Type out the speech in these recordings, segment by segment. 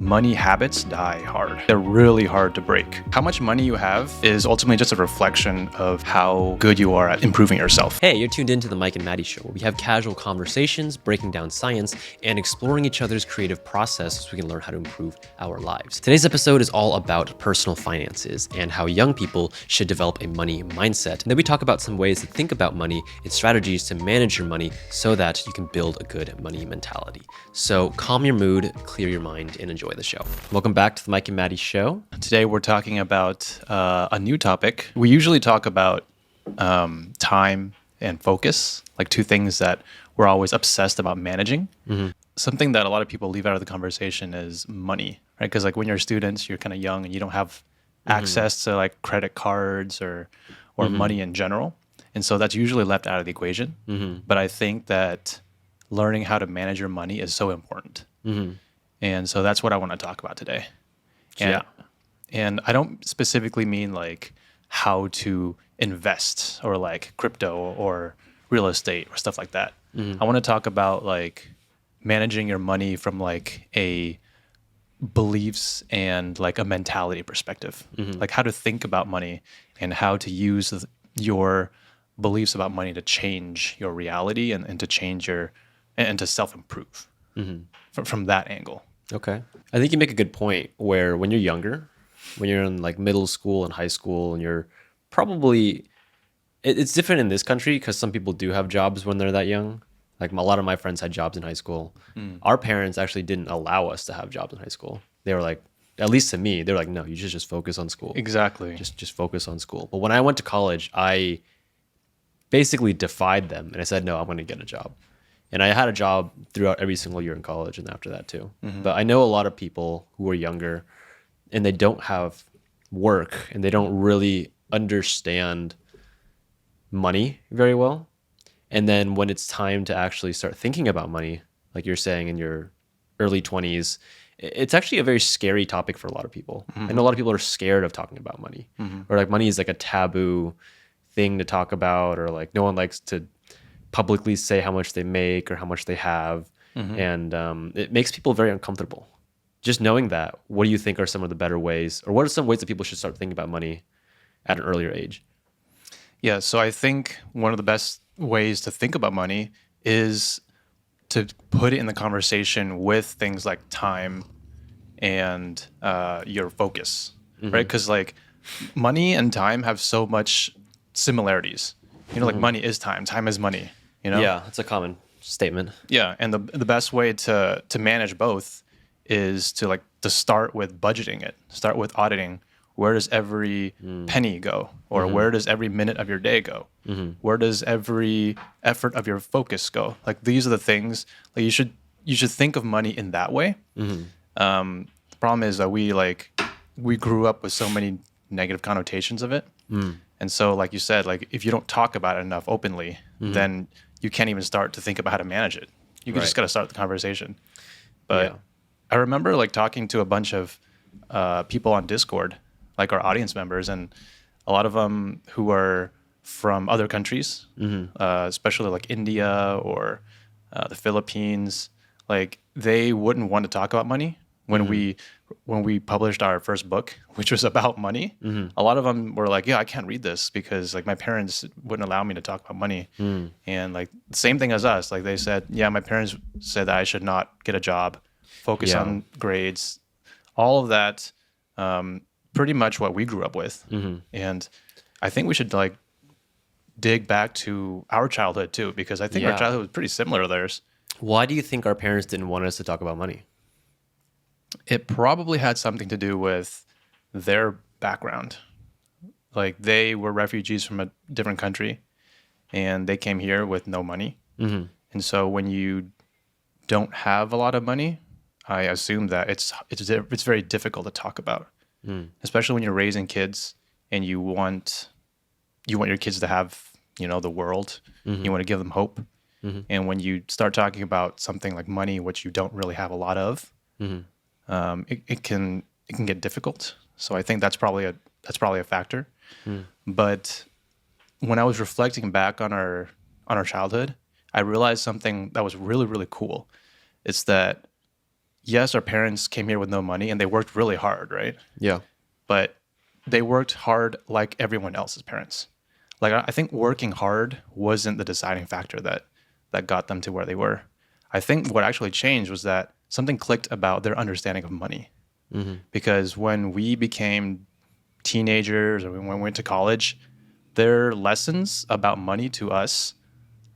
money habits die hard. They're really hard to break. How much money you have is ultimately just a reflection of how good you are at improving yourself. Hey, you're tuned into the Mike and Maddie Show, where we have casual conversations, breaking down science, and exploring each other's creative process so we can learn how to improve our lives. Today's episode is all about personal finances and how young people should develop a money mindset. And then we talk about some ways to think about money and strategies to manage your money so that you can build a good money mentality. So calm your mood, clear your mind, and enjoy the show. Welcome back to the Mike and Maddie Show. Today we're talking about a new topic. We usually talk about time and focus, like two things that we're always obsessed about managing. Mm-hmm. Something that a lot of people leave out of the conversation is money, right? Because like when you're students, you're kind of young and you don't have access to like credit cards or money in general. And so that's usually left out of the equation. Mm-hmm. But I think that learning how to manage your money is so important. Mm-hmm. And so that's what I want to talk about today. And I don't specifically mean like how to invest or like crypto or real estate or stuff like that. Mm-hmm. I want to talk about like managing your money from like a beliefs and like a mentality perspective, like how to think about money and how to use your beliefs about money to change your reality and to change your and to self-improve from that angle. Okay. I think you make a good point where when you're younger, when you're in like middle school and high school, and you're probably, it's different in this country because some people do have jobs when they're that young. Like a lot of my friends had jobs in high school. Our parents actually didn't allow us to have jobs in high school. They were like, at least to me, they were like, no, you should just focus on school. Exactly. Just focus on school. But when I went to college, I basically defied them and I said, no, I'm going to get a job. And I had a job throughout every single year in college and after that too. Mm-hmm. But I know a lot of people who are younger and they don't have work and they don't really understand money very well. And then when it's time to actually start thinking about money, like you're saying in your early 20s, it's actually a very scary topic for a lot of people. Mm-hmm. I know a lot of people are scared of talking about money, or like money is like a taboo thing to talk about, or like no one likes to publicly say how much they make or how much they have. And it makes people very uncomfortable. Just knowing that, what do you think are some of the better ways, or what are some ways that people should start thinking about money at an earlier age? Yeah, so I think one of the best ways to think about money is to put it in the conversation with things like time and your focus, right? Because like money and time have so much similarities. You know, like money is time, time is money. You know? Yeah, that's a common statement. Yeah, and the best way to manage both is to start with budgeting it. Start with auditing. Where does every penny go? Or where does every minute of your day go? Where does every effort of your focus go? Like these are the things like you should think of money in that way. The problem is that we grew up with so many negative connotations of it. And so like you said, like if you don't talk about it enough openly, then you can't even start to think about how to manage it. You just got to start the conversation. But I remember like talking to a bunch of people on Discord, like our audience members, and a lot of them who are from other countries, especially like India or the Philippines. Like they wouldn't want to talk about money when we published our first book, which was about money. A lot of them were like, yeah, I can't read this because like my parents wouldn't allow me to talk about money. And like the same thing as us, like they said, yeah, my parents said that I should not get a job, focus on grades, all of that. Pretty much what we grew up with. And I think we should like dig back to our childhood too, because I think our childhood was pretty similar to theirs. Why do you think our parents didn't want us to talk about money? It probably had something to do with their background. Like they were refugees from a different country and they came here with no money. And so when you don't have a lot of money, I assume that it's very difficult to talk about, especially when you're raising kids and you want your kids to have, you know, the world. You want to give them hope. And when you start talking about something like money, which you don't really have a lot of, it can get difficult. So I think that's probably a factor. But when I was reflecting back on our childhood, I realized something that was really, really cool. It's that yes, our parents came here with no money and they worked really hard, right? Yeah. But they worked hard like everyone else's parents. Like I think working hard wasn't the deciding factor that got them to where they were. I think what actually changed was that something clicked about their understanding of money. Because when we became teenagers or when we went to college, their lessons about money to us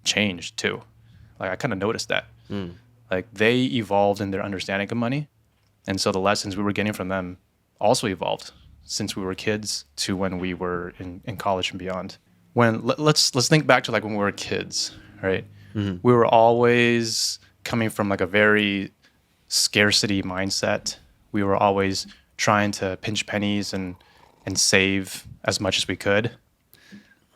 changed too. Like I kind of noticed that. Like they evolved in their understanding of money. And so the lessons we were getting from them also evolved since we were kids to when we were in college and beyond. Let's think back to like when we were kids, right? We were always coming from like a very scarcity mindset. We were always trying to pinch pennies and save as much as we could.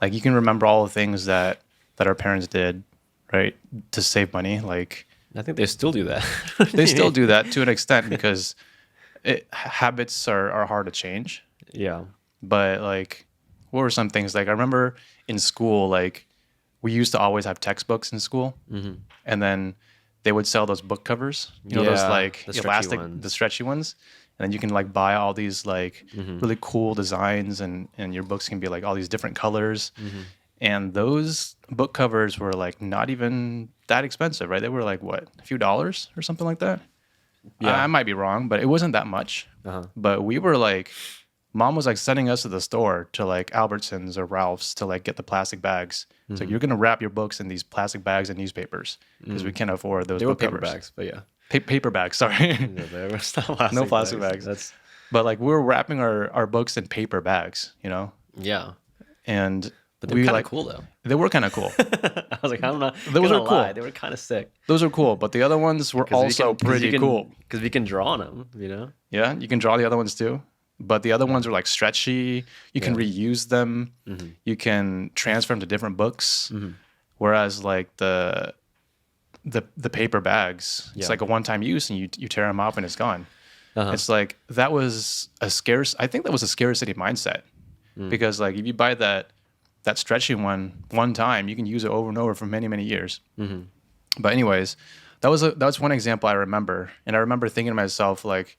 Like you can remember all the things that our parents did, right, to save money. Like I think they still do that. they still do that to an extent because habits are hard to change. Yeah. But like, what were some things? Like I remember in school, like we used to always have textbooks in school, and then they would sell those book covers. You know, those Yeah, like the stretchy elastic, ones. the stretchy ones, and then you can like buy all these like really cool designs, and your books can be like all these different colors. And those book covers were like not even that expensive, right? They were like what, a few dollars or something like that. Yeah. I might be wrong, but it wasn't that much. But we were like, mom was like sending us to the store to like Albertsons or Ralph's to like get the plastic bags. So you're gonna wrap your books in these plastic bags and newspapers because we can't afford those. They were book paper covers. bags, but yeah. Paper bags, sorry. Yeah, they were not plastic No plastic bags. That's But like we were wrapping our books in paper bags, you know, yeah. and But they were we kind like of cool though. they were kind of cool. I was like, I'm not Those gonna are cool. lie. They were kind of sick. Those are cool, but the other ones were also pretty cool. Because we can draw on them, you know? Yeah, you can draw the other ones too, but the other ones are like stretchy. You can reuse them. You can transfer them to different books. Whereas like the paper bags, it's Yeah. like a one-time use, and you tear them off and it's gone. Uh-huh. It's like that was a scarce. I think that was a scarcity mindset because like if you buy that stretchy one time, you can use it over and over for many years. But anyways, that was one example I remember, and I remember thinking to myself like,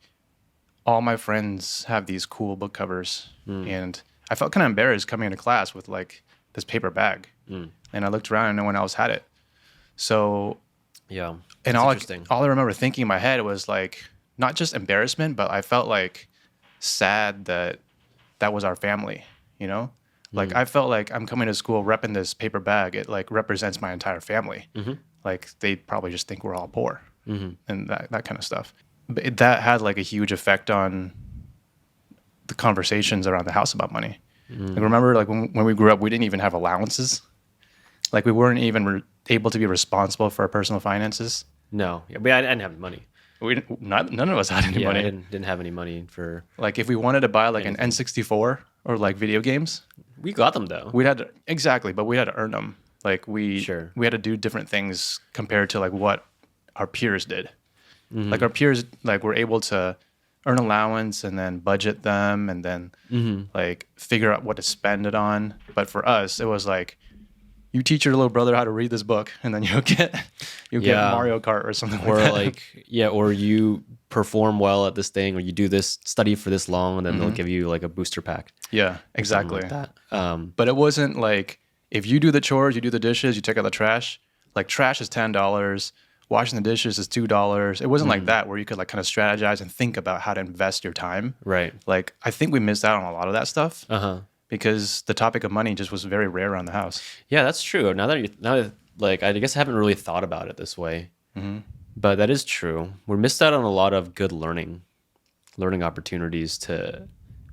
all my friends have these cool book covers, and I felt kind of embarrassed coming into class with like this paper bag, and I looked around and no one else had it. So Yeah. and That's all I remember thinking in my head was like not just embarrassment, but I felt like sad that was our family, you know? Like I felt like I'm coming to school repping this paper bag. It like represents my entire family. Like they probably just think we're all poor and that kind of stuff. But that had like a huge effect on the conversations around the house about money. Like remember like when we grew up, we didn't even have allowances. Like we weren't even able to be responsible for our personal finances. No. Yeah, but I didn't have money. None of us had any Yeah, money. I didn't have any money for. Like if we wanted to buy like an N64 or like video games, We got them though. we'd had to, exactly, but we had to earn them. Like Sure. we had to do different things compared to like what our peers did. Like our peers like were able to earn allowance and then budget them and then like figure out what to spend it on. But for us, it was like you teach your little brother how to read this book and then you'll get Yeah. Mario Kart or something Or like that. like or you perform well at this thing, or you do this study for this long, and then they'll give you like a booster pack. Yeah, Something exactly. like that. But it wasn't like if you do the chores, you do the dishes, you take out the trash. Like trash is $10, washing the dishes is $2. It wasn't like that where you could like kind of strategize and think about how to invest your time. Right. Like I think we missed out on a lot of that stuff Uh-huh. because the topic of money just was very rare around the house. Yeah, that's true. Now that like I guess I haven't really thought about it this way, but that is true. We're missed out on a lot of good learning opportunities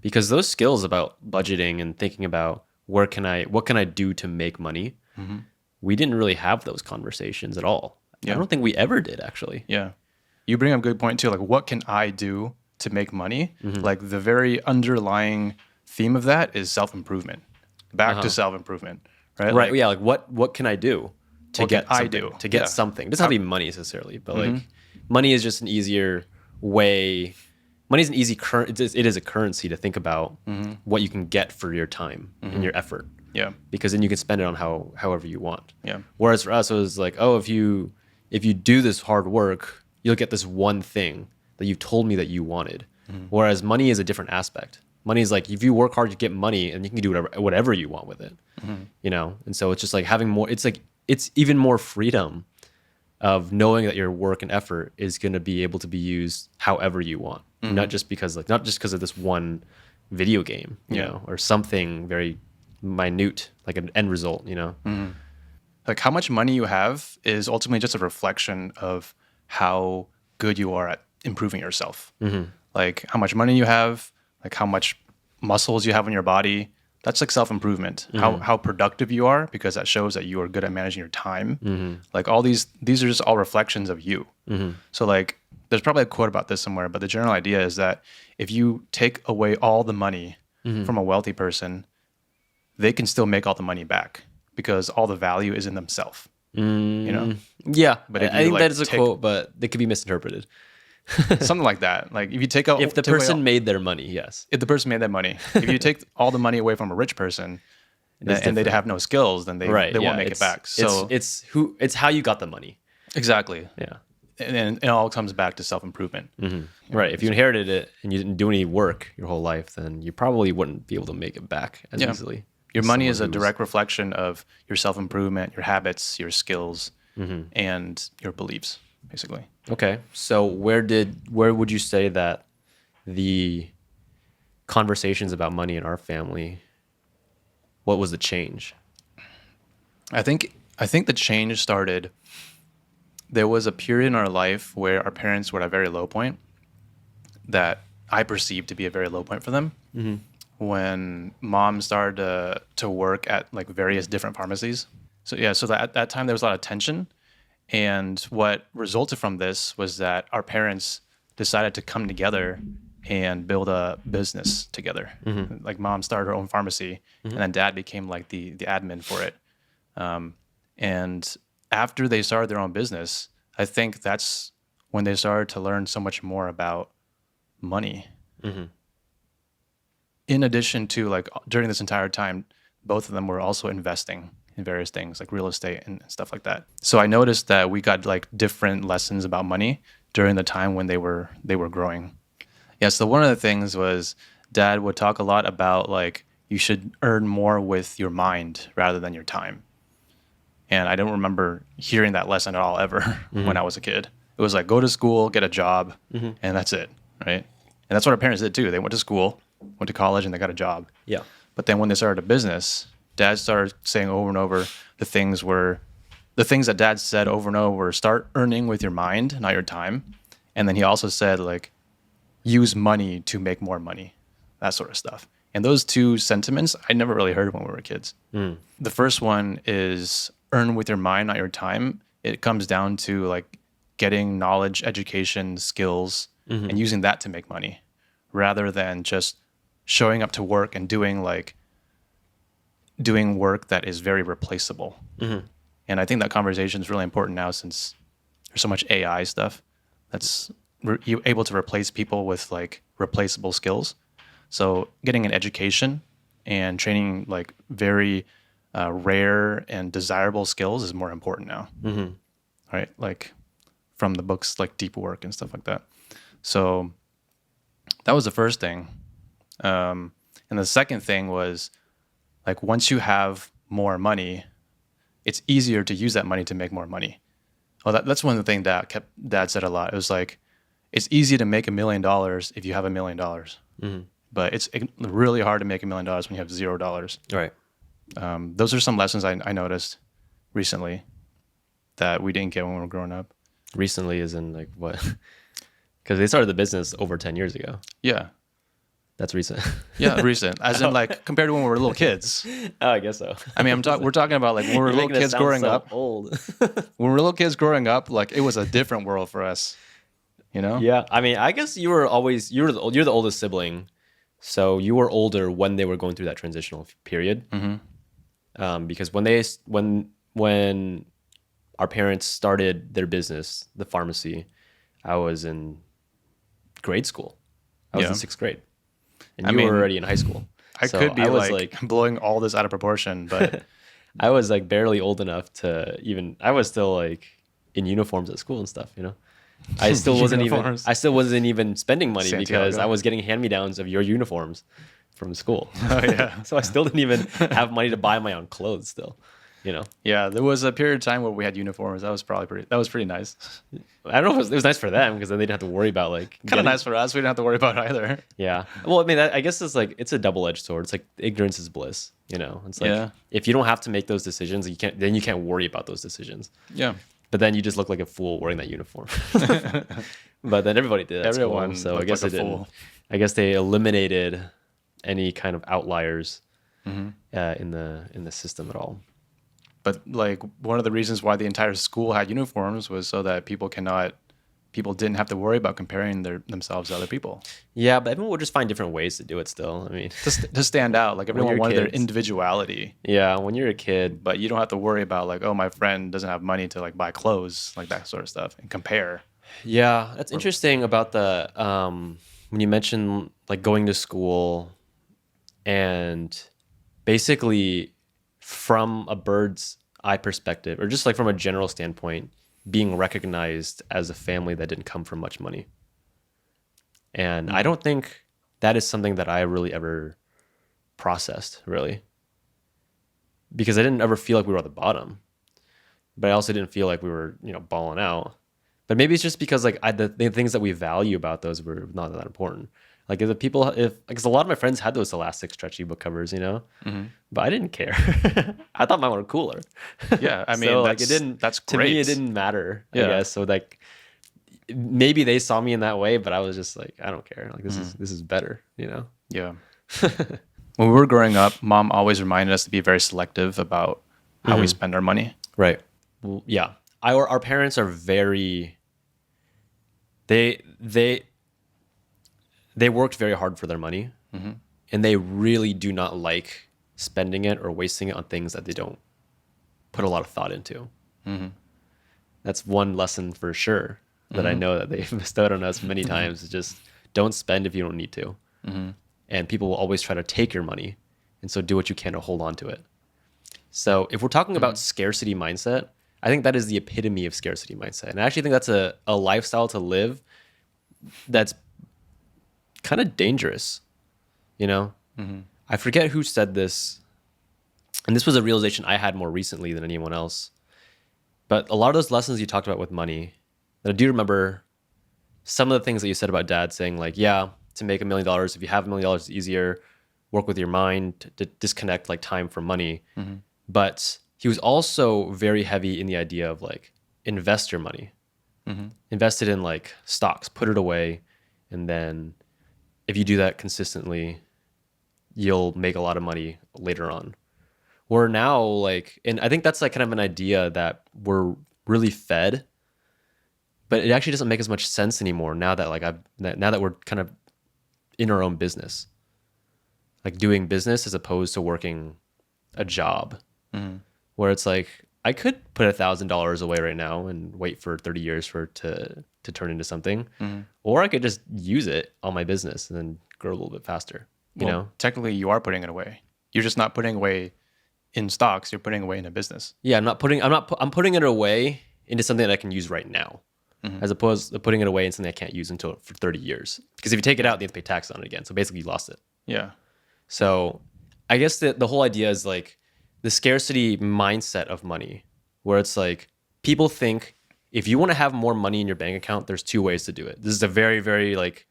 because those skills about budgeting and thinking about what can I do to make money. We didn't really have those conversations at all. Yeah. I don't think we ever did actually. Yeah. You bring up a good point too. Like what can I do to make money? Like the very underlying theme of that is self-improvement. Back to self-improvement. Right. Right. Like, Yeah. Like what can I do to What get can I something, do? to get Yeah. something? It doesn't have to be money necessarily, but like money is just an easier way. Money is an easy it is a currency to think about what you can get for your time and your effort, Yeah. because then you can spend it on however you want. Yeah. Whereas for us, it was like, oh, if you do this hard work, you'll get this one thing that you told me that you wanted. Whereas money is a different aspect. Money is like, if you work hard, you get money and you can do whatever you want with it, you know? And so it's just like having more, it's like, it's even more freedom of knowing that your work and effort is going to be able to be used however you want. Not just because of this one video game, you know, or something very minute, like an end result, you know? Like how much money you have is ultimately just a reflection of how good you are at improving yourself. Like how much money you have, like how much muscles you have in your body. That's like self-improvement. How productive you are, because that shows that you are good at managing your time. Like all these are just all reflections of you. So like there's probably a quote about this somewhere, but the general idea is that if you take away all the money from a wealthy person, they can still make all the money back because all the value is in themselves. You know? Yeah, But if I you, think like, that is a take- quote, but they could be misinterpreted. Something like that. Like if you take out If the take away person all- made their money, yes. if the person made that money, if you take all the money away from a rich person and they different. have no skills, then they won't make it back. So it's how you got the money. exactly. Yeah. And it all comes back to self-improvement. Right. If you inherited it and you didn't do any work your whole life, then you probably wouldn't be able to make it back as easily. Your as money is a someone who's- direct reflection of your self-improvement, your habits, your skills, and your beliefs, basically. Okay. So where would you say that the conversations about money in our family, what was the change? I think the change started. There was a period in our life where our parents were at a very low point that I perceived to be a very low point for them. When mom started to work at like various different pharmacies. So at that time there was a lot of tension. And what resulted from this was that our parents decided to come together and build a business together. Like mom started her own pharmacy, and then dad became like the admin for it. And after they started their own business, I think that's when they started to learn so much more about money. In addition to like during this entire time, both of them were also investing in various things like real estate and stuff like that. So I noticed that we got like different lessons about money during the time when they were growing. Yeah, so one of the things was dad would talk a lot about like you should earn more with your mind rather than your time. And I don't remember hearing that lesson at all ever when I was a kid. It was like go to school, get a job, and that's it, right? And that's what our parents did too. They went to school, went to college, and they got a job. Yeah. But then when they started a business, dad started saying over and over the things that dad said over and over were start earning with your mind, not your time. And then he also said like use money to make more money, that sort of stuff. And those two sentiments I never really heard when we were kids. The first one is earn with your mind, not your time. It comes down to like getting knowledge, education, skills, and using that to make money rather than just showing up to work and doing work that is very replaceable. And I think that conversation is really important now since there's so much AI stuff that's you're able to replace people with like replaceable skills. So getting an education and training like very rare and desirable skills is more important now. Right? Like from the books like Deep Work and stuff like that. So that was the first thing. And the second thing was like once you have more money, it's easier to use that money to make more money. Well, that's one of the things that dad said a lot. It was like, it's easy to make $1 million if you have $1 million, but it's really hard to make $1 million when you have $0. Right. Those are some lessons I noticed recently that we didn't get when we were growing up. Recently is in like what? Because they started the business over 10 years ago. Yeah. That's recent. Yeah, recent. As in like compared to when we were little kids. Oh, I guess so. I mean, we're talking about like when we were You're little making kids this sound growing so up. old. When we were little kids growing up, like it was a different world for us. You know? Yeah. I mean, I guess you're the oldest sibling, so you were older when they were going through that transitional period. Because when our parents started their business, the pharmacy, I was in grade school. I was in 6th grade, and you were already in high school. I could be like blowing all this out of proportion, but I was like barely old enough to even. I was still like in uniforms at school and stuff, you know. I still wasn't Uniforms. even spending money because Santiago. I was getting hand-me-downs of your uniforms from school. Oh yeah. So I still didn't even have money to buy my own clothes still, you know. Yeah, there was a period of time where we had uniforms. That was pretty nice. I don't know if it was nice for them because then they didn't have to worry about like Kind of nice for us. We didn't have to worry about it either. Yeah. Well, I mean, I guess it's a double-edged sword. It's like ignorance is bliss, you know. It's like Yeah. if you don't have to make those decisions, you can't worry about those decisions. Yeah. But then you just look like a fool wearing that uniform. But then everybody did at school, Everyone so I looked guess like it a didn't. fool. I guess they eliminated any kind of outliers Mm-hmm. in the system at all. But like one of the reasons why the entire school had uniforms was so that people didn't have to worry about comparing themselves to other people. Yeah, but everyone would just find different ways to do it still. I mean, To stand out. Like everyone you're wanted their kids. individuality. yeah, when you're a kid, But you don't have to worry about like, oh, my friend doesn't have money to like buy clothes, like that sort of stuff, and compare. yeah, that's interesting about the when you mention like going to school and basically from a bird's eye perspective or just like from a general standpoint being recognized as a family that didn't come from much money. And I don't think that is something that I really ever processed really. Because I didn't ever feel like we were at the bottom. But I also didn't feel like we were, balling out. But maybe it's just because like the things that we value about those were not that important. Like because a lot of my friends had those elastic stretchy book covers, but I didn't care. I thought mine were cooler. Yeah, I mean, So, that's to great. me, it didn't matter. I Yeah. guess so. Like maybe they saw me in that way, but I was just like, I don't care. Like this is better. Yeah. When we were growing up, mom always reminded us to be very selective about how we spend our money. Right. Well, yeah. Our parents are very. They worked very hard for their money, and they really do not like spending it or wasting it on things that they don't put a lot of thought into. That's one lesson for sure that I know that they've bestowed on us many times. Is just don't spend if you don't need to, and people will always try to take your money, and so do what you can to hold on to it. So if we're talking about scarcity mindset, I think that is the epitome of scarcity mindset, and I actually think that's a lifestyle to live that's kind of dangerous, I forget who said this, and this was a realization I had more recently than anyone else, but a lot of those lessons you talked about with money, that I do remember some of the things that you said about dad saying like, yeah, to make $1 million, if you have $1 million, it's easier, work with your mind to disconnect like time from money. But he was also very heavy in the idea of like invest your money, invest it in like stocks, put it away, and then if you do that consistently, you'll make a lot of money later on. We're now like, and I think that's like kind of an idea that we're really fed, but it actually doesn't make as much sense anymore now that now that we're kind of in our own business, like doing business as opposed to working a job, where it's like I could put $1,000 away right now and wait for 30 years for it to turn into something, or I could just use it on my business and then grow a little bit faster. Technically, you are putting it away. You're just not putting away in stocks. You're putting away in a business. Yeah, I'm putting it away into something that I can use right now, as opposed to putting it away in something I can't use until for 30 years. Because if you take it out, you have to pay tax on it again. So basically, you lost it. Yeah. So I guess the whole idea is like the scarcity mindset of money, where it's like people think if you want to have more money in your bank account, there's two ways to do it. This is a very, very like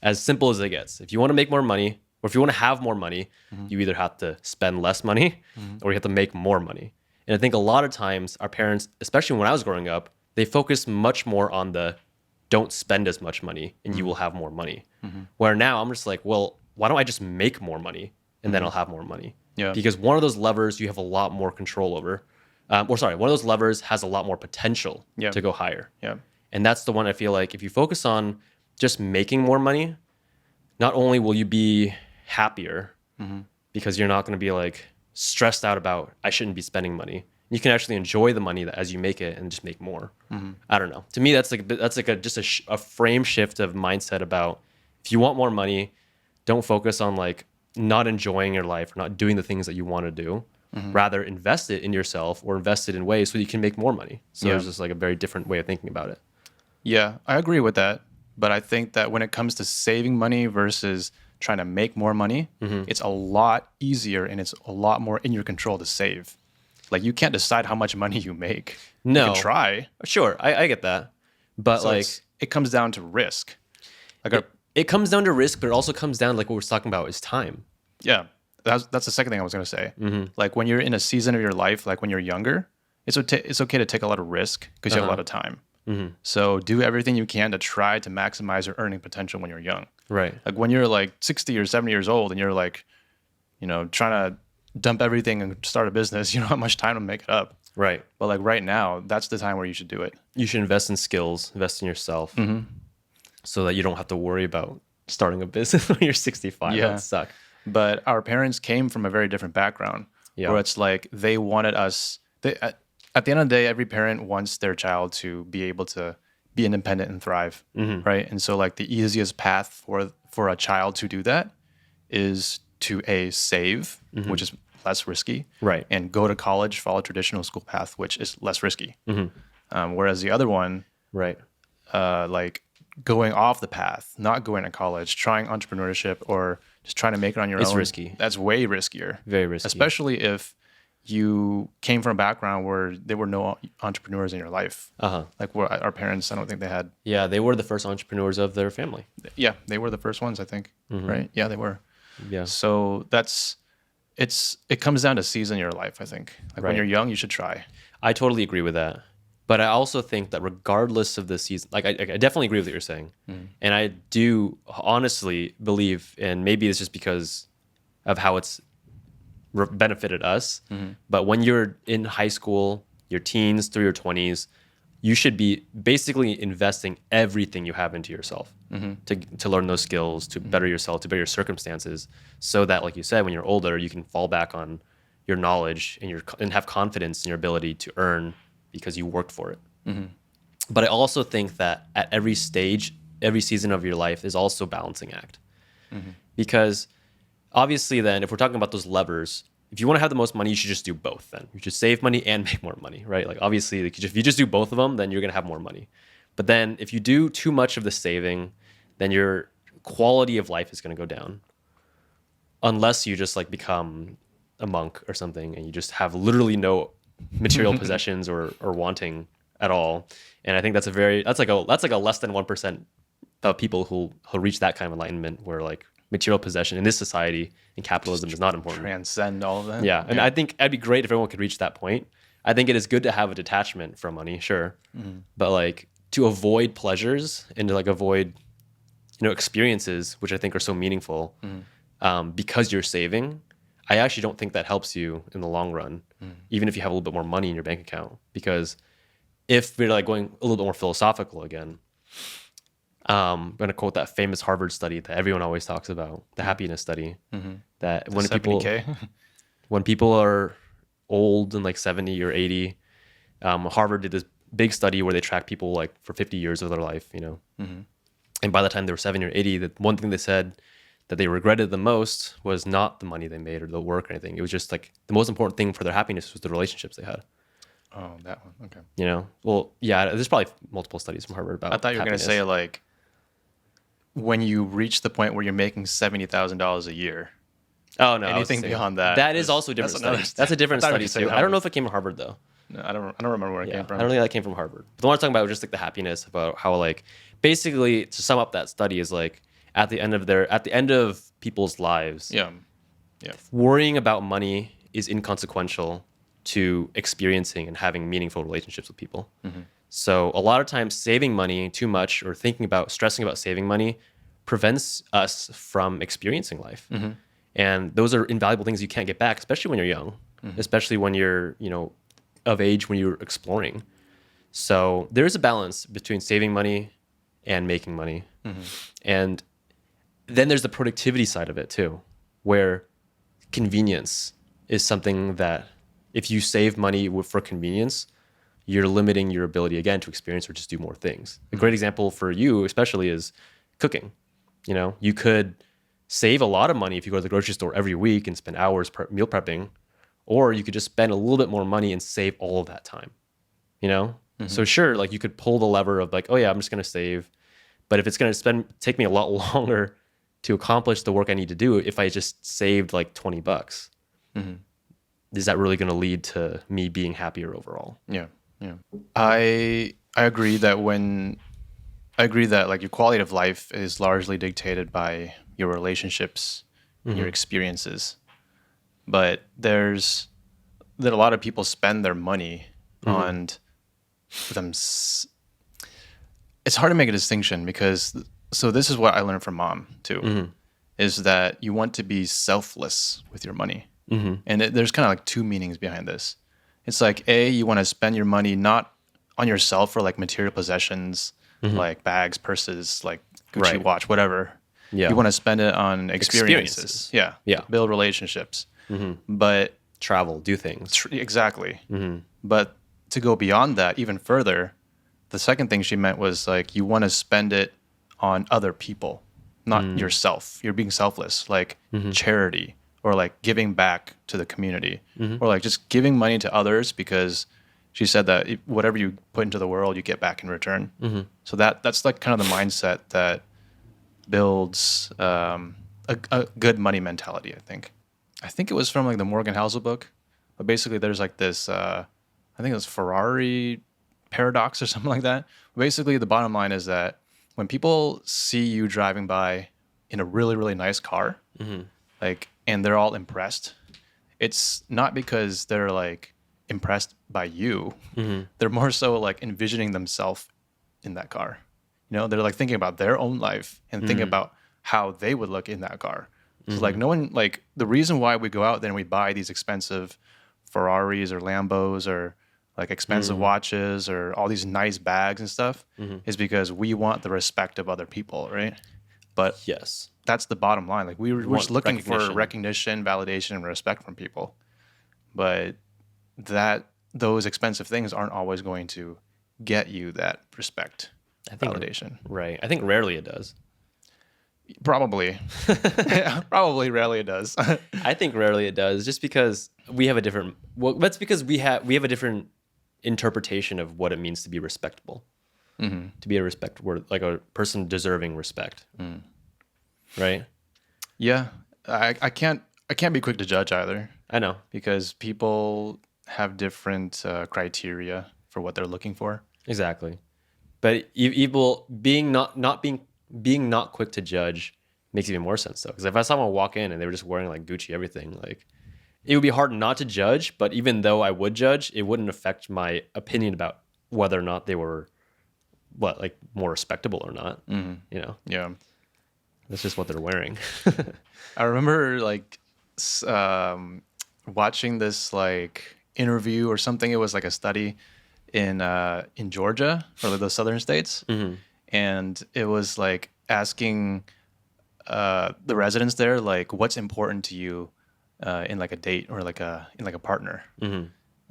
as simple as it gets. If you want to make more money, or if you want to have more money, you either have to spend less money or you have to make more money. And I think a lot of times our parents, especially when I was growing up, they focus much more on the don't spend as much money and you will have more money. Where now I'm just like, well, why don't I just make more money and then I'll have more money? Yeah. Because one of those levers you have a lot more control over. One of those levers has a lot more potential to go higher. Yeah. And that's the one I feel like if you focus on just making more money, not only will you be happier because you're not going to be like stressed out about I shouldn't be spending money. You can actually enjoy the money as you make it and just make more. I don't know. To me, that's like just a frame shift of mindset about if you want more money, don't focus on like not enjoying your life or not doing the things that you want to do. Rather invest it in yourself or invest it in ways so you can make more money. So it's just like a very different way of thinking about it. Yeah, I agree with that. But I think that when it comes to saving money versus trying to make more money, it's a lot easier and it's a lot more in your control to save. Like you can't decide how much money you make. You can No, try. sure, I get that, but So like it comes down to risk. Like our, it comes down to risk, but it also comes down like what we're talking about is time. yeah, that's the second thing I was gonna say. Like when you're in a season of your life, like when you're younger, it's okay to take a lot of risk because you have a lot of time. So do everything you can to try to maximize your earning potential when you're young. Right. Like when you're like 60 or 70 years old and you're like, trying to dump everything and start a business, you don't have much time to make it up. Right. But like right now, that's the time where you should do it. You should invest in skills, invest in yourself, so that you don't have to worry about starting a business when you're 65. Yeah. That would suck. But our parents came from a very different background Yeah. where it's like they wanted us, at the end of the day, every parent wants their child to be able to be independent and thrive, right? And so like the easiest path for a child to do that is to save, which is less risky, Right. and go to college, follow traditional school path, which is less risky. Whereas the other one, Right. like going off the path, not going to college, trying entrepreneurship or just trying to make it on your It's own, risky. That's way riskier. Very risky. Especially if you came from a background where there were no entrepreneurs in your life. Like where our parents, I don't think they had. Yeah, they were the first entrepreneurs of their family. Yeah, they were the first ones, I think. Right? Yeah, they were. Yeah. So it comes down to season your life, I think. Like when Right. you're young, you should try. I totally agree with that. But I also think that regardless of the season, like I definitely agree with what you're saying. And I do honestly believe, and maybe it's just because of how it's benefited us, but when you're in high school, your teens through your 20s, you should be basically investing everything you have into yourself to learn those skills, to better yourself, to better your circumstances, so that, like you said, when you're older, you can fall back on your knowledge and have confidence in your ability to earn because you worked for it. But I also think that at every stage, every season of your life is also a balancing act. Because obviously then, if we're talking about those levers, if you want to have the most money, you should just do both then. You should save money and make more money, right? Like obviously, like, if you just do both of them, then you're going to have more money. But then if you do too much of the saving, then your quality of life is going to go down. Unless you just like become a monk or something and you just have literally no material possessions or wanting at all. And I think that's like a less than 1% of people who'll reach that kind of enlightenment where like material possession in this society and capitalism is not important. Transcend all of that. Yeah. And I think it'd be great if everyone could reach that point. I think it is good to have a detachment from money, sure. But like to avoid pleasures and to like avoid, experiences, which I think are so meaningful, because you're saving, I actually don't think that helps you in the long run, even if you have a little bit more money in your bank account. Because if we're like going a little bit more philosophical again, I'm going to quote that famous Harvard study that everyone always talks about, the happiness study, that when 70K. when people are old and like 70 or 80, Harvard did this big study where they tracked people like for 50 years of their life, and by the time they were 70 or 80, the one thing they said that they regretted the most was not the money they made or the work or anything. It was just like the most important thing for their happiness was the relationships they had. Oh, that one. Okay. Well, yeah, there's probably multiple studies from Harvard about I thought you were going to say like when you reach the point where you're making $70,000 a year. Oh no! Anything beyond that? That is also a different study. That's a different study too. I don't know if it came from Harvard though. No, I don't remember where it came from. I don't think that came from Harvard. But the one I'm talking about was just like the happiness, about how like basically to sum up that study is like at the end of people's lives, Yeah. worrying about money is inconsequential to experiencing and having meaningful relationships with people. So a lot of times saving money too much or stressing about saving money prevents us from experiencing life. And those are invaluable things you can't get back, especially when you're young, especially when you're, of age, when you're exploring. So there is a balance between saving money and making money. And then there's the productivity side of it too, where convenience is something that if you save money for convenience, you're limiting your ability again to experience or just do more things. A great example for you especially is cooking. You could save a lot of money if you go to the grocery store every week and spend hours meal prepping, or you could just spend a little bit more money and save all of that time. So sure, like you could pull the lever of like, oh yeah, I'm just going to save. But if it's going to take me a lot longer to accomplish the work I need to do, if I just saved like $20, is that really going to lead to me being happier overall? Yeah. Yeah. I agree that like your quality of life is largely dictated by your relationships and your experiences. But that a lot of people spend their money on them. It's hard to make a distinction because this is what I learned from mom too, is that you want to be selfless with your money. And there's kind of like two meanings behind this. It's like, you want to spend your money not on yourself or like material possessions, like bags, purses, like Gucci watch, whatever. Yeah. You want to spend it on experiences. Yeah. Yeah. Build relationships. But Travel, do things. Exactly. But to go beyond that even further, the second thing she meant was like you want to spend it on other people, not yourself. You're being selfless, like charity or like giving back to the community or like just giving money to others because she said that whatever you put into the world, you get back in return. So that's like kind of the mindset that builds a good money mentality, I think. I think it was from like the Morgan Housel book, but basically there's like this, I think it was Ferrari paradox or something like that. Basically, the bottom line is that when people see you driving by in a really, really nice car, like, and they're all impressed, it's not because they're like impressed by you. They're more so like envisioning themselves in that car. You know, they're like thinking about their own life and thinking about how they would look in that car. So like no one, like the reason why we go out there and we buy these expensive Ferraris or Lambos or like expensive watches or all these nice bags and stuff is because we want the respect of other people, right? But Yes. that's the bottom line. Like we're just looking for recognition. recognition, validation, and respect from people. But those expensive things aren't always going to get you that respect, validation. Right. I think rarely it does. Probably. Yeah, probably rarely it does. I think rarely it does, just because we have a different. Well, that's because we have a different interpretation of what it means to be respectable. To be a like a person deserving respect. Right. Yeah, I can't be quick to judge either. I know, because people have different criteria for what they're looking for. exactly. But evil being not quick to judge makes even more sense though. Because if I saw someone walk in and they were just wearing like Gucci everything, like it would be hard not to judge. But even though I would judge, it wouldn't affect my opinion about whether or not they were like more respectable or not. You know, Yeah, that's just what they're wearing. I remember like watching this like interview or something. It was like a study in Georgia or the southern states, and it was like asking the residents there like what's important to you in like a date or like in a partner.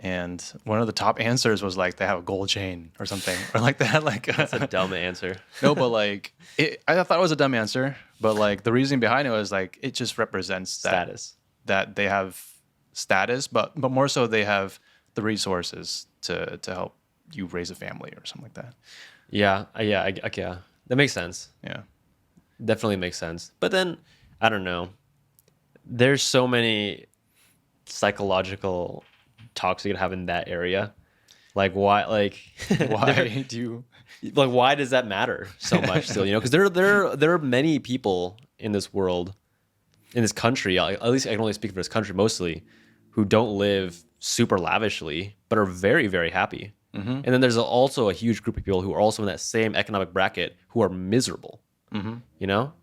And one of the top answers was like they have a gold chain or something or like that. Like That's a dumb answer. no, but like I thought it was a dumb answer, but like the reasoning behind it was like it just represents Status. that they have status, but more so they have the resources to help you raise a family or something like that. Yeah, yeah, that makes sense. Yeah. Definitely makes sense. But then I don't know. There's so many psychological talks you could have in that area. Like why? Like Why do you? Like why does that matter so much? Still, you know, because there are many people in this world, in this country. At least I can only speak for this country mostly, who don't live super lavishly but are very, very happy. And then there's also a huge group of people who are also in that same economic bracket who are miserable. You know,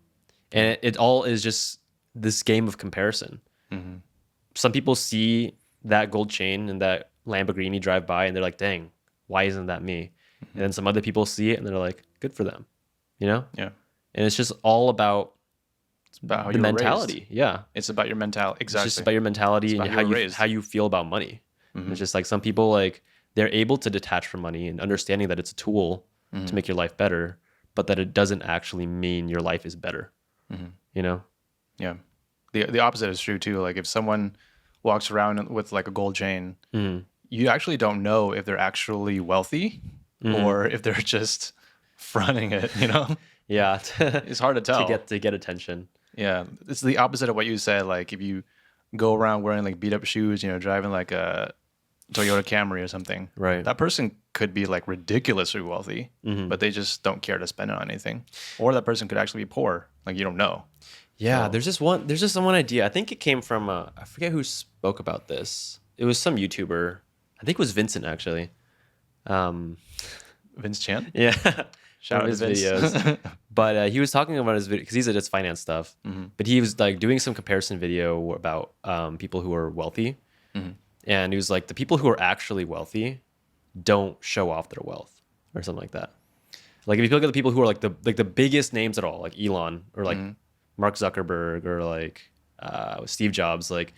and it all is just this game of comparison. Some people see that gold chain and that Lamborghini drive by and they're like, dang, why isn't that me? And then some other people see it and they're like, good for them, you know? Yeah. And it's just all about About how the you were mentality. raised. Yeah. It's about your mentality. Exactly. It's just about your mentality and how you feel about money. It's just like some people, like they're able to detach from money and understanding that it's a tool to make your life better, but that it doesn't actually mean your life is better. You know? Yeah. The opposite is true too. Like if someone walks around with like a gold chain, you actually don't know if they're actually wealthy or if they're just fronting it, you know? Yeah. It's hard to tell. To get attention. Yeah. It's the opposite of what you said. Like if you go around wearing like beat up shoes, you know, driving like a Toyota Camry or something. Right. That person could be like ridiculously wealthy, but they just don't care to spend it on anything. Or that person could actually be poor. Like you don't know. Yeah, So- there's just one idea. I think it came from I forget who spoke about this. It was some YouTuber. I think it was Vincent actually. Vince Chan? Yeah. Shout One out of to his Vince. videos. But he was talking about his video because he's just finance stuff. But he was like doing some comparison video about people who are wealthy. And he was like, the people who are actually wealthy don't show off their wealth or something like that. Like if you look at the people who are like the biggest names at all, like Elon or like Mark Zuckerberg or like Steve Jobs, like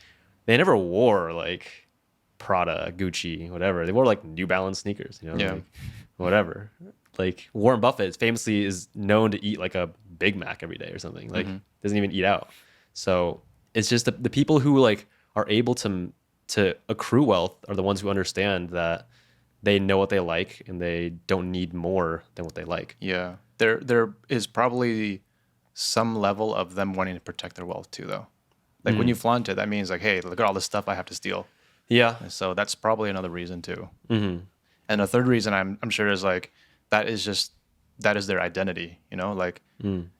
they never wore like Prada, Gucci, whatever. They wore like New Balance sneakers, you know, Yeah. like whatever. Like Warren Buffett famously is known to eat like a Big Mac every day or something. Like doesn't even eat out. So it's just the people who like are able to accrue wealth are the ones who understand that they know what they like and they don't need more than what they like. Yeah. There is probably some level of them wanting to protect their wealth too, though. Like when you flaunt it, that means like, hey, look at all this stuff I have to steal. Yeah. So that's probably another reason too. And a third reason I'm sure is like that is their identity. You know, like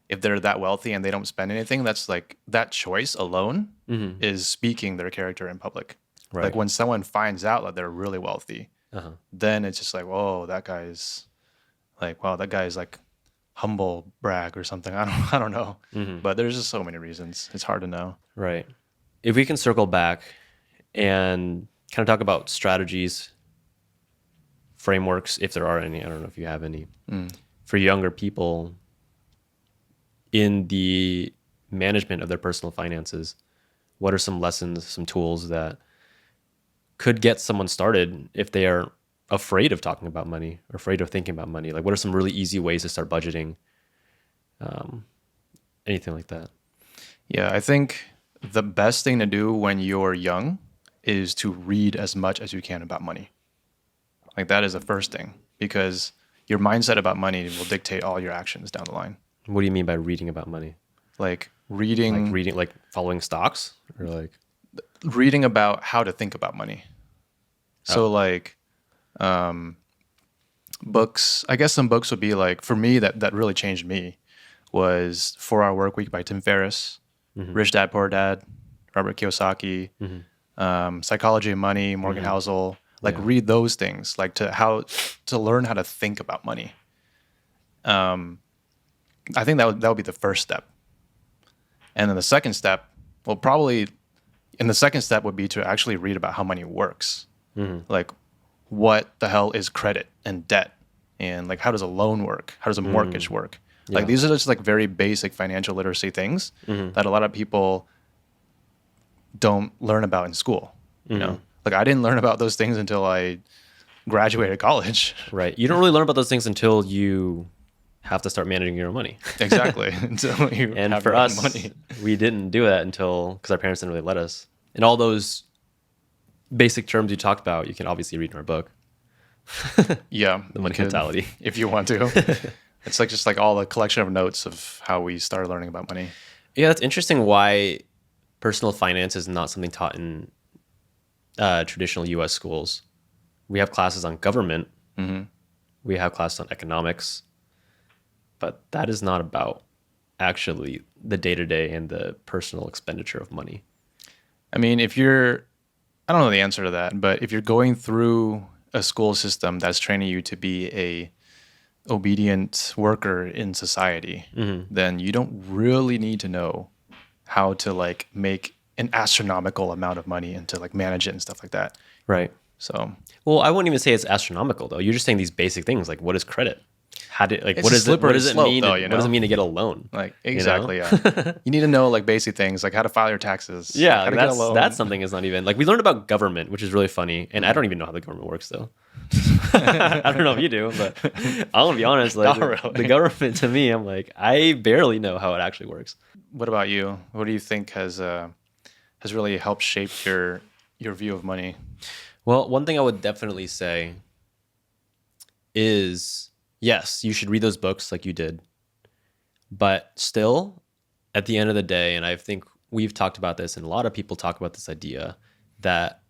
if they're that wealthy and they don't spend anything, that's like that choice alone is speaking their character in public. Right. Like when someone finds out that they're really wealthy, then it's just like, whoa, that guy's like, wow, that guy's like humble brag or something. I don't know. But there's just so many reasons. It's hard to know. Right. If we can circle back and kind of talk about strategies, frameworks, if there are any, I don't know if you have any, for younger people in the management of their personal finances, what are some lessons, some tools that could get someone started if they are afraid of talking about money or afraid of thinking about money? Like what are some really easy ways to start budgeting? Anything like that? Yeah, I think the best thing to do when you're young is to read as much as you can about money. Like that is the first thing because your mindset about money will dictate all your actions down the line. What do you mean by reading about money? Like reading, Like following stocks or like reading about how to think about money. So like books, I guess some books would be like, for me, that really changed me was 4 Hour Work Week by Tim Ferriss, Rich Dad, Poor Dad, Robert Kiyosaki, Psychology of Money, Morgan Housel. Like read those things, like to learn how to think about money. I think that would be the first step. And then the second step, would be to actually read about how money works. Like what the hell is credit and debt? And like how does a loan work? How does a mortgage work? Like these are just like very basic financial literacy things that a lot of people don't learn about in school. You know, like I didn't learn about those things until I graduated college. Right. You don't really learn about those things until you have to start managing your own money. Exactly. Until you And have for your own us, money. we didn't do that because our parents didn't really let us. And all those basic terms you talked about, you can obviously read in our book. Yeah, The money you could, mentality. if you want to. It's like just like all the collection of notes of how we started learning about money. Yeah, that's interesting why personal finance is not something taught in traditional U.S. schools. We have classes on government. We have classes on economics. But that is not about actually the day-to-day and the personal expenditure of money. I mean, I don't know the answer to that, but if you're going through a school system that's training you to be a obedient worker in society, then you don't really need to know how to like make an astronomical amount of money and to like manage it and stuff like that. Right. So, Well, I wouldn't even say it's astronomical though. You're just saying these basic things like what is credit? It's What a does slippery it slope, mean? though, What does it mean to get a loan? like you know? exactly, yeah. You need to know like basic things like how to file your taxes. Yeah, how to like, get a loan. that's something is not even like we learned about government, which is really funny, and I don't even know how the government works though. I don't know if you do, but I'm gonna be honest. Like Not really. the government to me, I'm like I barely know how it actually works. What about you? What do you think has really helped shape your view of money? Well, one thing I would definitely say is yes, you should read those books like you did. But still, at the end of the day, and I think we've talked about this, and a lot of people talk about this idea that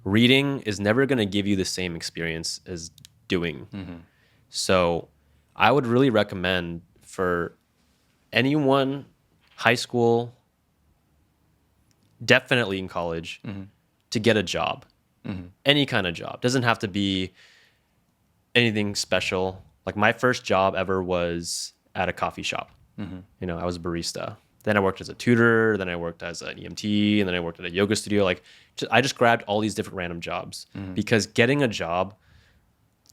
reading is never going to give you the same experience as doing. So I would really recommend for anyone, high school, definitely in college, to get a job. Any kind of job. Doesn't have to be anything special. Like my first job ever was at a coffee shop. You know, I was a barista. Then I worked as a tutor. Then I worked as an EMT, and then I worked at a yoga studio. Like, I just grabbed all these different random jobs because getting a job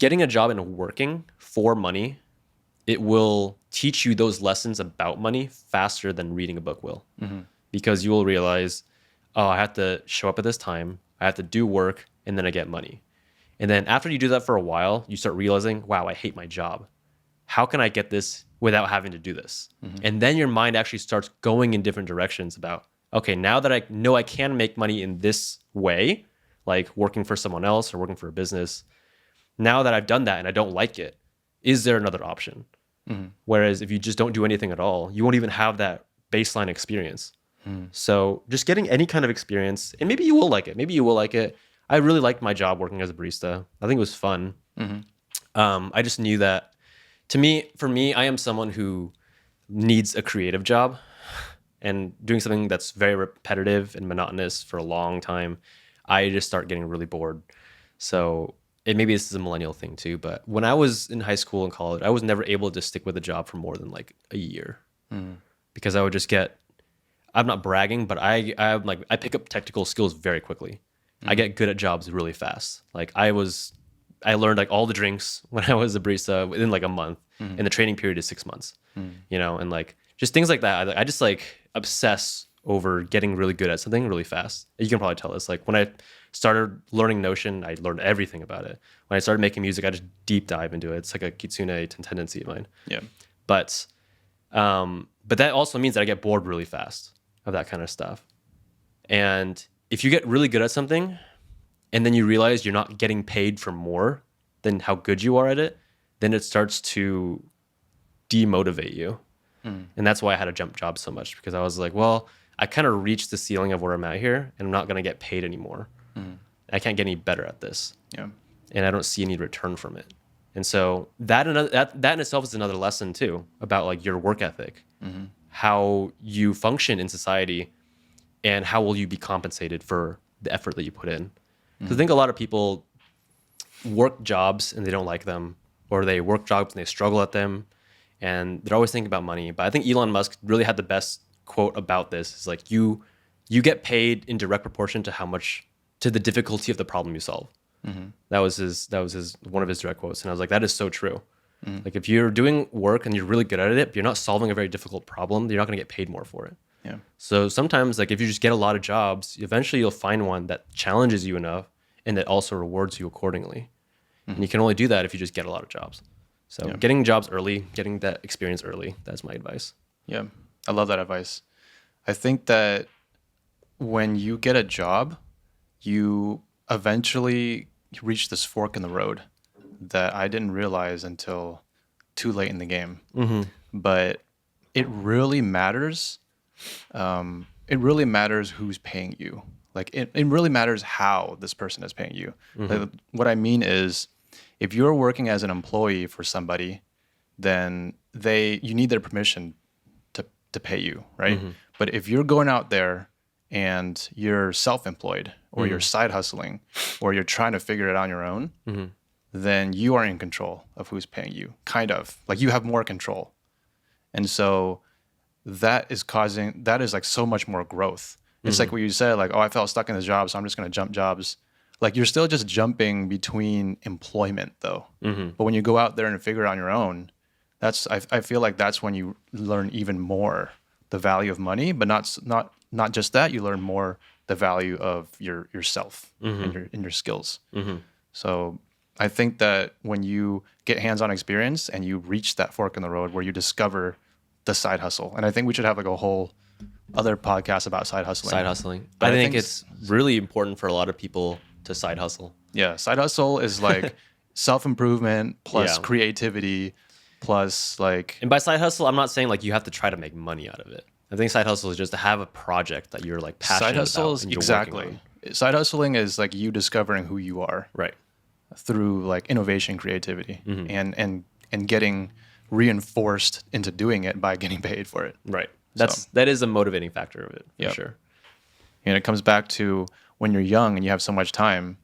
and working for money, it will teach you those lessons about money faster than reading a book will. Because you will realize, oh, I have to show up at this time. I have to do work, and then I get money. And then after you do that for a while, you start realizing, wow, I hate my job. How can I get this without having to do this? And then your mind actually starts going in different directions about, okay, now that I know I can make money in this way, like working for someone else or working for a business, now that I've done that and I don't like it, is there another option? Whereas if you just don't do anything at all, you won't even have that baseline experience. So just getting any kind of experience, and maybe you will like it. Maybe you will like it. I really liked my job working as a barista. I think it was fun. I just knew that for me, I am someone who needs a creative job, and doing something that's very repetitive and monotonous for a long time, I just start getting really bored. So maybe this is a millennial thing too, but when I was in high school and college, I was never able to stick with a job for more than like a year because I would just I'm not bragging, but I pick up technical skills very quickly. I get good at jobs really fast. Like I learned like all the drinks when I was a barista within like a month, and the training period is 6 months. You know, and like just things like that. I just like obsess over getting really good at something really fast. You can probably tell this. Like when I started learning Notion, I learned everything about it. When I started making music, I just deep dive into it. It's like a kitsune tendency of mine. Yeah. But that also means that I get bored really fast of that kind of stuff. And if you get really good at something and then you realize you're not getting paid for more than how good you are at it, then it starts to demotivate you. And that's why I had to jump jobs so much, because I was like, well, I kind of reached the ceiling of where I'm at here, and I'm not going to get paid anymore. I can't get any better at this. Yeah. And I don't see any return from it. And so that in itself is another lesson too about like your work ethic, how you function in society, and how will you be compensated for the effort that you put in. Because I think a lot of people work jobs and they don't like them, or they work jobs and they struggle at them, and they're always thinking about money. But I think Elon Musk really had the best quote about this. It's like you get paid in direct proportion to the difficulty of the problem you solve. That was one of his direct quotes, and I was like, that is so true. Like if you're doing work and you're really good at it, but you're not solving a very difficult problem, you're not going to get paid more for it. Yeah. So sometimes, like if you just get a lot of jobs, eventually you'll find one that challenges you enough and that also rewards you accordingly. And you can only do that if you just get a lot of jobs. So getting jobs early, getting that experience early, that's my advice. Yeah. I love that advice. I think that when you get a job, you eventually reach this fork in the road that I didn't realize until too late in the game. But it really matters. It really matters who's paying you. Like it really matters how this person is paying you. Like, what I mean is, if you're working as an employee for somebody, then you need their permission to pay you, right? But if you're going out there and you're self-employed, or you're side hustling, or you're trying to figure it out on your own, then you are in control of who's paying you. Kind of like you have more control. And so that is like so much more growth. It's like what you said, like, oh, I felt stuck in this job, so I'm just going to jump jobs. Like you're still just jumping between employment though. But when you go out there and figure it out on your own, I feel like that's when you learn even more the value of money, but not just that, you learn more the value of yourself and your skills. So I think that when you get hands-on experience and you reach that fork in the road where you discover the side hustle, and I think we should have like a whole other podcast about side hustling. But I think think it's really important for a lot of people to side hustle. Yeah, side hustle is like self-improvement plus Yeah. creativity plus like And by side hustle, I'm not saying like you have to try to make money out of it. I think side hustle is just to have a project that you're like side passionate hustles. about and you're working Exactly. on. Side hustling is like you discovering who you are Right. through like innovation, creativity, Mm-hmm. and getting reinforced into doing it by getting paid for it. Right. So, That is a motivating factor of it for Yep. sure. and it comes back to when you're young and you have so much time.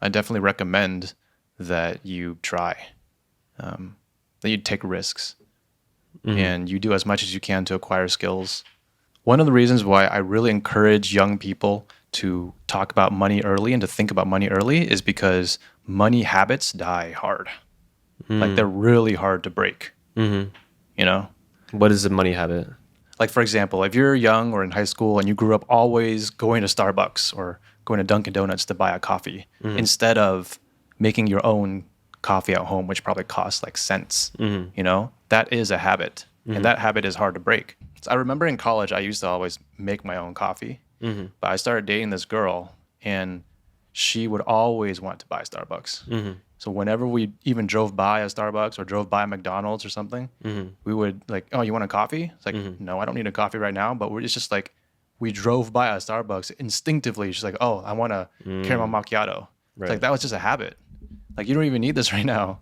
I definitely recommend that you try, that you take risks, and you do as much as you can to acquire skills. One of the reasons why I really encourage young people to talk about money early and to think about money early is because money habits die hard. Like they're really hard to break. You know, What is a money habit? like for example, if you're young or in high school and you grew up always going to Starbucks or going to Dunkin' Donuts to buy a coffee instead of making your own coffee at home, which probably costs like cents, you know, that is a habit, and that habit is hard to break. So I remember in college I used to always make my own coffee, but I started dating this girl and she would always want to buy Starbucks. So whenever we even drove by a Starbucks or drove by a McDonald's or something, we would like, oh, you want a coffee? It's like, no, I don't need a coffee right now. But it's just like, we drove by a Starbucks instinctively. She's like, oh, I want a caramel macchiato. It's like, that was just a habit. Like, you don't even need this right now.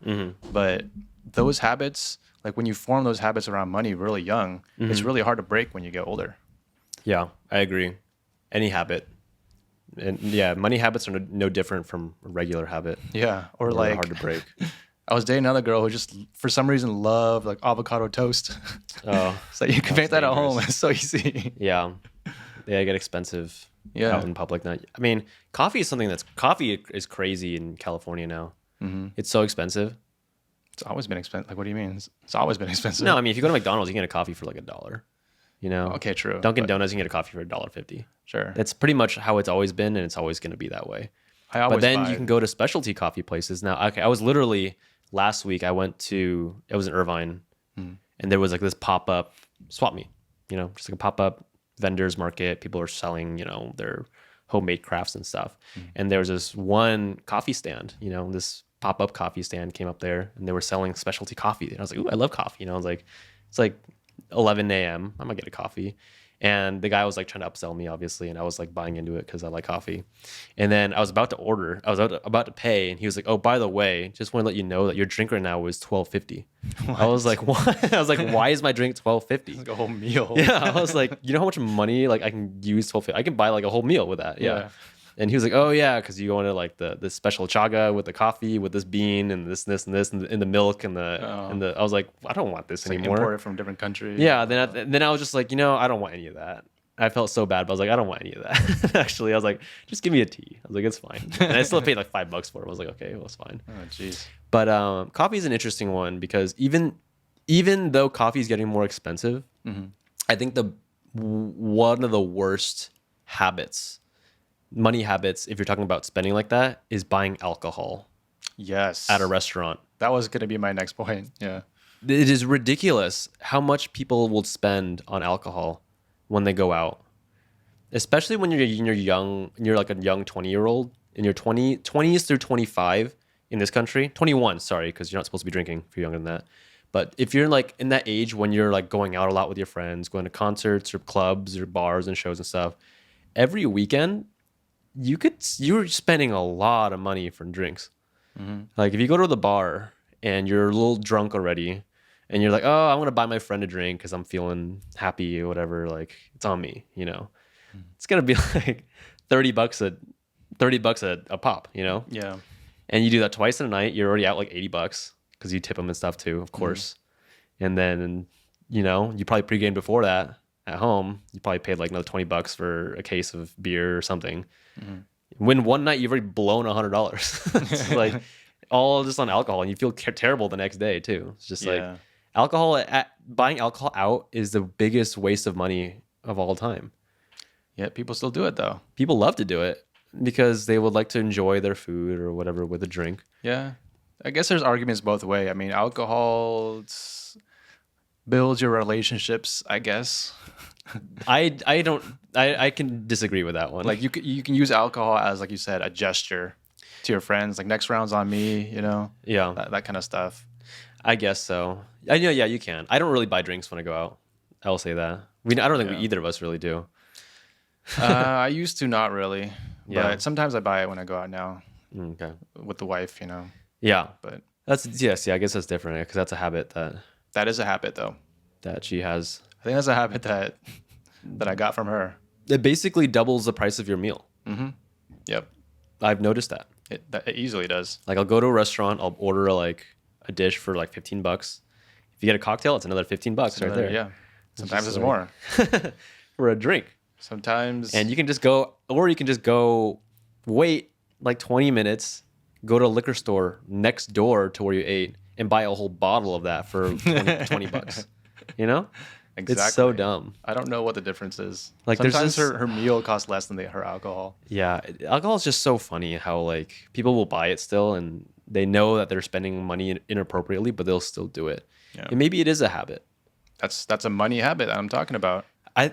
But those habits, like when you form those habits around money really young, it's really hard to break when you get older. Yeah, I agree. Any habit. And yeah, money habits are no different from a regular habit. Yeah. Or They're like, hard to break. I was dating another girl who just, for some reason, loved like avocado toast. Oh, So you can make that at home. dangerous. It's so easy. yeah. They get expensive Yeah. out in public now. I mean, coffee is crazy in California now. It's so expensive. It's always been expensive. Like, what do you mean? It's always been expensive. No, I mean, if you go to McDonald's, you can get a coffee for like $1. You know? Okay, true. Dunkin' but Donuts, you can get a coffee for $1.50. Sure. That's pretty much how it's always been, and it's always going to be that way. I always But then buy you can go to specialty coffee places now. Okay, I was literally last week. I went to it was in Irvine, and there was like this pop up swap meet. You know, just like a pop up vendors market. People are selling, you know, their homemade crafts and stuff. And there was this one coffee stand. You know, this pop up coffee stand came up there, and they were selling specialty coffee. And I was like, ooh, I love coffee. You know, I was like, it's like 11 a.m. I'm gonna get a coffee. And the guy was like trying to upsell me, obviously, and I was like buying into it because I like coffee. And then I was about to order, I was about to pay, and he was like, "Oh, by the way, just want to let you know that your drink right now is $12.50." I was like, "What?" I was like, "Why is my drink $12.50?" like a whole meal. Yeah, I was like, "You know how much money like I can use $12.50? I can buy like a whole meal with that." Yeah. And he was like, "Oh yeah, because you go into like the special chaga with the coffee with this bean and this and this and the milk and the." I was like, "I don't want this It's like anymore." imported from different countries. Yeah, then I was just like, you know, I don't want any of that. I felt so bad, but I was like, I don't want any of that. Actually, I was like, just give me a tea. I was like, it's fine. And I still paid like $5 for it. I was like, okay, well, it's fine. Oh, jeez. But coffee is an interesting one because even though coffee is getting more expensive, I think one of the worst habits, money habits, if you're talking about spending like that, is buying alcohol Yes. at a restaurant. That was going to be my next point. Yeah. It is ridiculous how much people will spend on alcohol when they go out, especially when you're young, you're like a young 20-year-old in your 20s through 25 in this country, 21, sorry, because you're not supposed to be drinking if you're younger than that. But if you're like in that age when you're like going out a lot with your friends, going to concerts or clubs or bars and shows and stuff, every weekend you're spending a lot of money for drinks. Like if you go to the bar and you're a little drunk already, and you're like, oh, I'm gonna buy my friend a drink because I'm feeling happy or whatever. Like it's on me, you know. It's gonna be like $30 a pop, you know. Yeah. And you do that twice in a night, you're already out like $80 because you tip them and stuff too, of course. And then you know you probably pregame before that at home. You probably paid like another $20 for a case of beer or something. When one night you've already blown $100, it's like all just on alcohol, and you feel terrible the next day too. It's just like. Buying alcohol out is the biggest waste of money of all time. Yeah, people still do it though. People love to do it because they would like to enjoy their food or whatever with a drink. Yeah. I guess there's arguments both ways. I mean, alcohol builds your relationships, I guess. I can disagree with that one. Like you can use alcohol as, like you said, a gesture to your friends. Like, next round's on me, yeah, that kind of stuff. I guess so. I know, yeah, you can. I don't really buy drinks when I go out. I will say that. I don't think Yeah. either of us really do. I used to not really, Yeah. but sometimes I buy it when I go out now Okay. with the wife, Yeah. But That's yes, yeah. I guess that's different because that's a habit that is a habit, though. that she has. I think that's a habit that I got from her. It basically doubles the price of your meal. Yep, I've noticed that. it easily does. Like I'll go to a restaurant, I'll order like a dish for like $15. If you get a cocktail, it's another $15 right there. Yeah, sometimes it's like- more. For a drink. Sometimes, And you can just go, or you can just go wait like 20 minutes, go to a liquor store next door to where you ate and buy a whole bottle of that for $20. You know? exactly. It's so dumb. I don't know what the difference is. Like, there's sometimes this- her meal costs less than her alcohol. Yeah. Alcohol is just so funny how like people will buy it still and they know that they're spending money inappropriately, but they'll still do it. Yeah. And maybe it is a habit. That's a money habit that I'm talking about.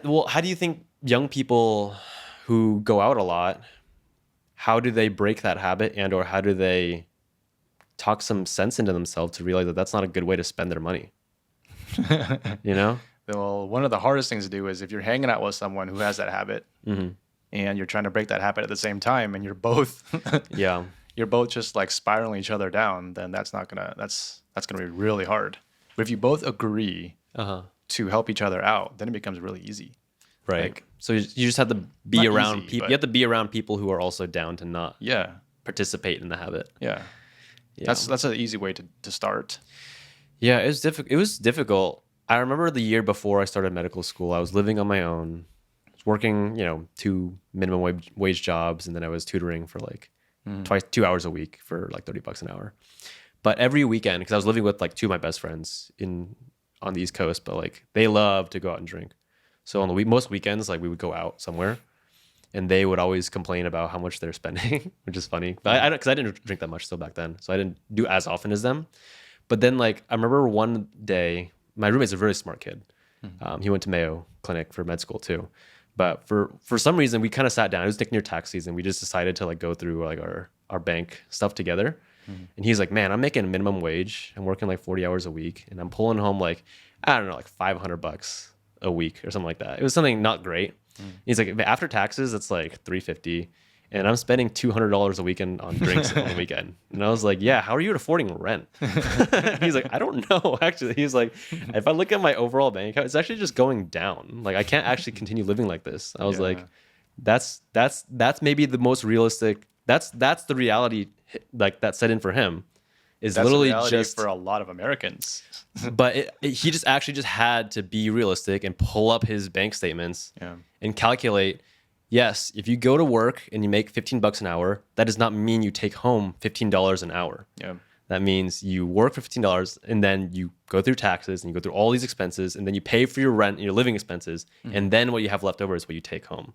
Well, how do you think young people who go out a lot, how do they break that habit, and or how do they talk some sense into themselves to realize that that's not a good way to spend their money? You know? Well, one of the hardest things to do is if you're hanging out with someone who has that habit, and you're trying to break that habit at the same time, and you're both Yeah. you're both just like spiraling each other down, then that's gonna be really hard. But if you both agree to help each other out, then it becomes really easy. Right. Like, So you just have to be not around easy, people. but- You have to be around people who are also down to not yeah, participate in the habit. yeah. Yeah. That's an easy way to start. Yeah, it was difficult. It was difficult. I remember the year before I started medical school, I was living on my own. I was working, 2 minimum wage jobs, and then I was tutoring for like 2 hours a week for like $30 an hour. But every weekend, because I was living with like 2 of my best friends on the East Coast, but like they love to go out and drink. So on the most weekends, like we would go out somewhere, and they would always complain about how much they're spending, which is funny. But because I didn't drink that much still back then, so I didn't do as often as them. But then, like, I remember one day, my roommate's a very smart kid. He went to Mayo Clinic for med school too. But for some reason, we kind of sat down. It was near tax season. We just decided to like go through like our bank stuff together. And he's like, man, I'm making minimum wage. I'm working like 40 hours a week, and I'm pulling home like, I don't know, like $500 a week or something like that. It was something not great. He's like, after taxes, it's like $350. And I'm spending $200 a weekend on drinks on the weekend. And I was like, yeah, how are you affording rent? He's like, I don't know, actually. He's like, if I look at my overall bank account, it's actually just going down. Like, I can't actually continue living like this. I was like, that's maybe the most realistic. That's the reality like that set in for him. Is That's literally reality just for a lot of Americans. but he just actually just had to be realistic and pull up his bank statements and calculate. Yes, if you go to work and you make $15 an hour, that does not mean you take home $15 an hour. Yeah. That means you work for $15 and then you go through taxes and you go through all these expenses and then you pay for your rent and your living expenses. And then what you have left over is what you take home.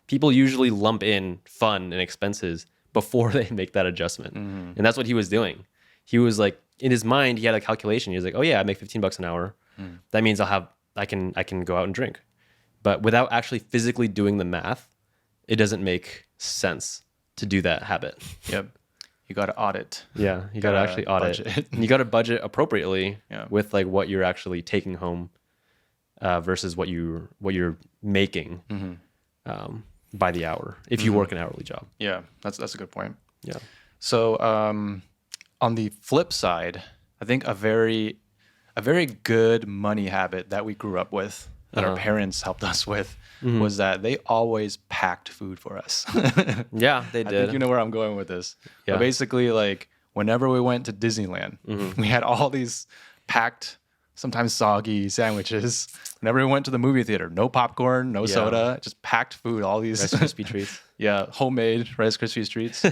People usually lump in fun and expenses before they make that adjustment. And that's what he was doing. He was like, in his mind, he had a calculation. He was like, oh yeah, I make $15 an hour. That means I can go out and drink. But without actually physically doing the math, it doesn't make sense to do that habit. Yep. You got to audit. Yeah, you got to actually audit. And you got to budget appropriately with like what you're actually taking home versus what you're making by the hour if you work an hourly job. Yeah, that's a good point. Yeah. So on the flip side, I think a very good money habit that we grew up with, that our parents helped us with, was that they always packed food for us. Yeah, they I did. think you know where I'm going with this. Yeah. But basically, like, whenever we went to Disneyland, we had all these packed, sometimes soggy sandwiches. Whenever we went to the movie theater, no popcorn, no soda, just packed food, all these Rice Krispie treats. Yeah, homemade Rice Krispie treats.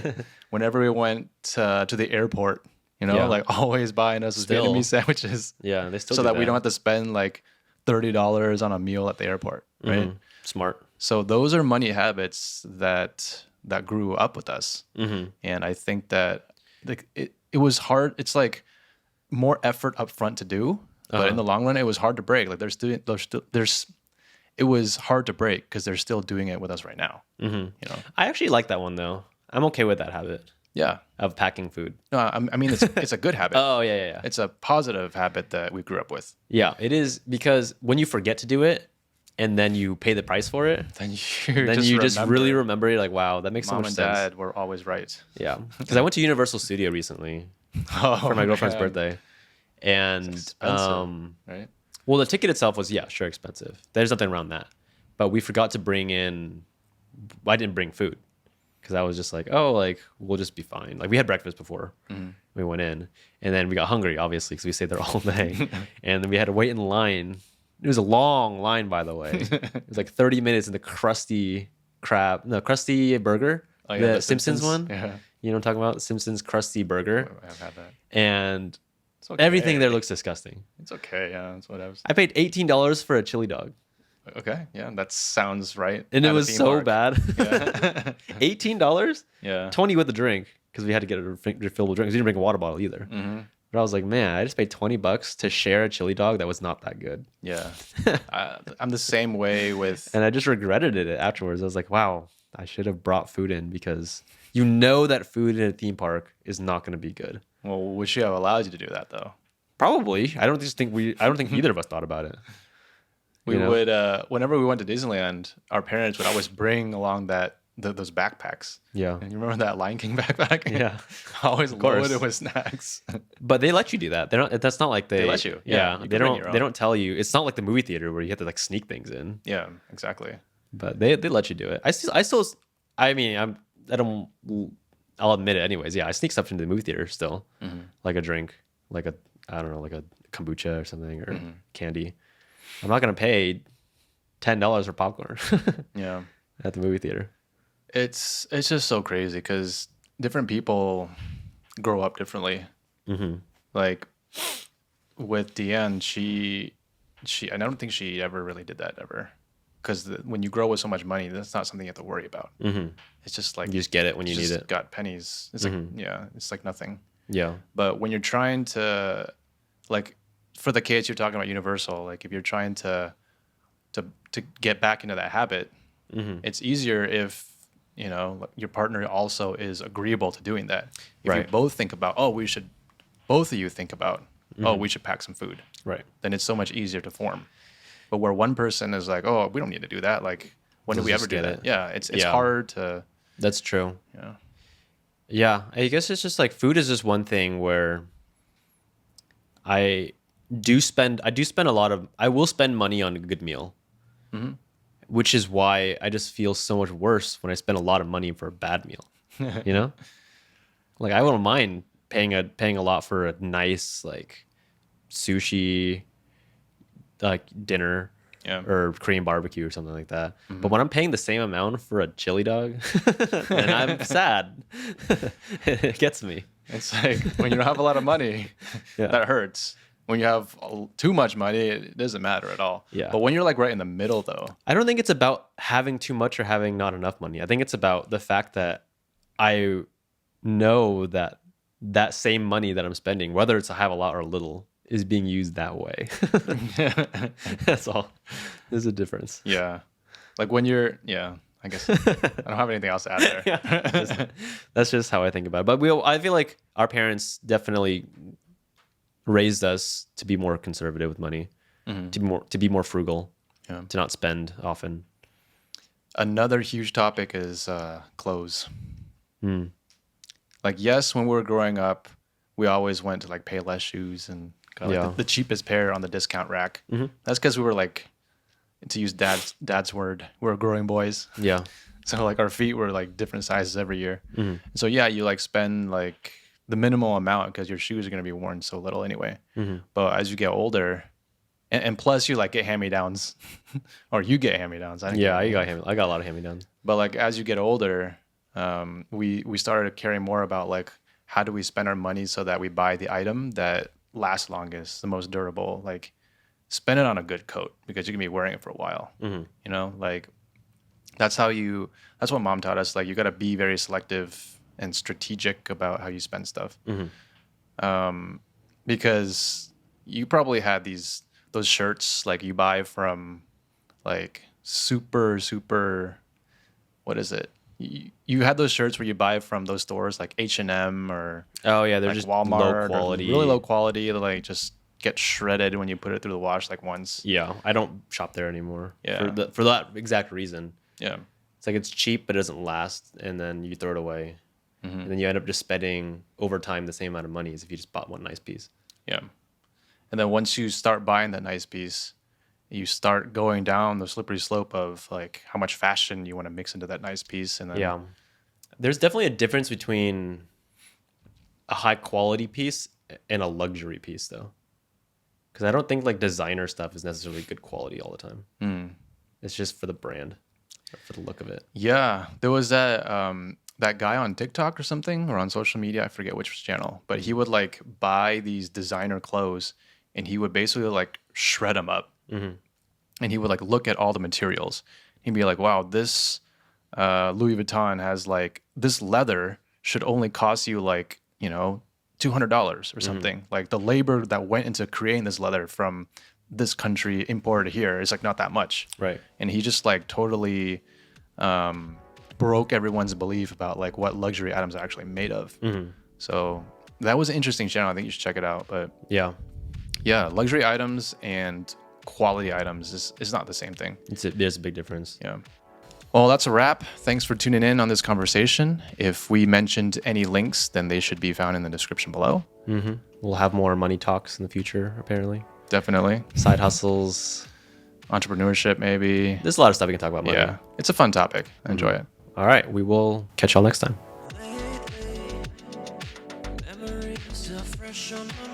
Whenever we went to the airport, like always buying us Vietnamese sandwiches. Yeah, they still so do that we don't have to spend like $30 on a meal at the airport, right? Smart. So those are money habits that grew up with us, and I think that like it was hard. It's like more effort up front to do, but in the long run, it was hard to break. Like there's it was hard to break because they're still doing it with us right now. You know? I actually like that one though. I'm okay with that habit Yeah. of packing food. No, I mean, it's a good habit. Oh yeah. It's a positive habit that we grew up with. Yeah, it is, because when you forget to do it and then you pay the price for it, Then you just really remember. You're like, wow, that makes so Mom much and sense. Dad were always right. Yeah, because I went to Universal Studio recently Oh, for my girlfriend's man. birthday, and Expensive, right? well, the ticket itself was sure expensive. There's nothing around that, but we forgot to bring in. I didn't bring food because I was just like, oh, like we'll just be fine. Like we had breakfast before we went in, and then we got hungry obviously because we stayed there all day, and then we had to wait in line. It was a long line, by the way. It was like 30 minutes in the crusty burger, Oh, yeah, the Simpsons one. Yeah, You know what I'm talking about? Simpsons crusty burger. I've had that. And It's okay. everything there looks disgusting. It's okay. Yeah, that's what I was. I paid $18 for a chili dog. Okay, yeah, that sounds right. And it at a was theme so park. bad. Yeah. $18? Yeah. 20 with the drink, because we had to get a refillable drink. 'Cause we didn't bring a water bottle either. But I was like, man, I just paid $20 to share a chili dog that was not that good. Yeah. I'm the same way with. And I just regretted it afterwards. I was like, wow, I should have brought food in, because you know that food in a theme park is not going to be good. Well, we should have allowed you to do that though. Probably. I don't think either of us thought about it. We You know? would, whenever we went to Disneyland, our parents would always bring along those backpacks. Yeah. And you remember that Lion King backpack? Yeah. Always course. loaded with snacks. But they let you do that. They don't. That's not like they let you. Yeah, Yeah. you They can bring don't. your They own. don't tell you. It's not like the movie theater where you have to like sneak things in. Yeah, exactly. But they let you do it. I mean, I don't. I'll admit it anyways. Yeah, I sneak stuff into the movie theater still, like a drink, like I don't know, like a kombucha or something, or candy. I'm not gonna pay $10 for popcorn Yeah. at the movie theater. It's just so crazy because different people grow up differently. Like with Deanne, she and I don't think she ever really did that ever, because when you grow with so much money, that's not something you have to worry about. It's just like You just get it when you need just it. got pennies. It's like it's like nothing. Yeah. But when you're trying to, like, for the kids you're talking about Universal, like if you're trying to get back into that habit, it's easier if your partner also is agreeable to doing that. If you Right. both think about, both of you think about, we should pack some food, Right. then it's so much easier to form. But where one person is like, oh, we don't need to do that. Like, when do Let's we just ever do get that? it. Yeah, it's Yeah. hard to, That's true. yeah. Yeah, I guess it's just like food is just one thing where I do spend I will spend money on a good meal. Which is why I just feel so much worse when I spend a lot of money for a bad meal. You know? Like I wouldn't mind paying a lot for a nice like sushi like dinner Yeah. or Korean barbecue or something like that. But when I'm paying the same amount for a chili dog, then I'm sad. It gets me. It's like when you don't have a lot of money, Yeah. that hurts. When you have too much money, it doesn't matter at all. Yeah. But when you're like right in the middle, though, I don't think it's about having too much or having not enough money. I think it's about the fact that I know that that same money that I'm spending, whether it's I have a lot or a little, is being used that way. That's all. There's a difference. yeah, like when you're, I guess I don't have anything else to add there. That's just how I think about it. But I feel like our parents definitely raised us to be more conservative with money, to be more frugal, Yeah. to not spend often. Another huge topic is clothes. Like, yes, when we were growing up, we always went to like Payless shoes and got like Yeah. the cheapest pair on the discount rack. That's because we were like, to use dad's word, we were growing boys. Yeah. So like our feet were like different sizes every year. So yeah, you like spend like the minimal amount because your shoes are going to be worn so little anyway. But as you get older, and plus you like get hand-me-downs or you get hand-me-downs. I I got a lot of hand-me-downs. But like as you get older, we started caring more about like how do we spend our money so that we buy the item that lasts longest, the most durable. Like spend it on a good coat because you're gonna be wearing it for a while. You know, like that's what mom taught us. Like you gotta be very selective and strategic about how you spend stuff. Because you probably had those shirts like you buy from like super, what is it? You had those shirts where you buy from those stores like H&M or Oh yeah, they're like just Walmart, low or quality. really low quality. They like just get shredded when you put it through the wash like once. Yeah, I don't shop there anymore. Yeah. For that exact reason. Yeah. It's like it's cheap but it doesn't last, and then you throw it away, and then you end up just spending over time the same amount of money as if you just bought one nice piece. Yeah. And then once you start buying that nice piece, you start going down the slippery slope of like how much fashion you want to mix into that nice piece. And then Yeah, there's definitely a difference between a high quality piece and a luxury piece, though, because I don't think like designer stuff is necessarily good quality all the time. It's just for the brand, for the look of it. Yeah, there was that guy on TikTok or something, or on social media, I forget which channel, but he would like buy these designer clothes and he would basically like shred them up. And he would like look at all the materials. He'd be like, wow, this Louis Vuitton has like this leather should only cost you like, $200 or something. Like the labor that went into creating this leather from this country imported here is like not that much. Right. And he just like totally broke everyone's belief about like what luxury items are actually made of. So that was an interesting channel. I think you should check it out. But Yeah, luxury items and quality items is not the same thing. there's a big difference. Yeah. Well, that's a wrap. Thanks for tuning in on this conversation. If we mentioned any links, then they should be found in the description below. We'll have more money talks in the future, apparently. Definitely. Side hustles. Entrepreneurship, maybe. There's a lot of stuff we can talk about money. Yeah. It's a fun topic. Enjoy it. All right. We will catch y'all next time. Memories are fresh on my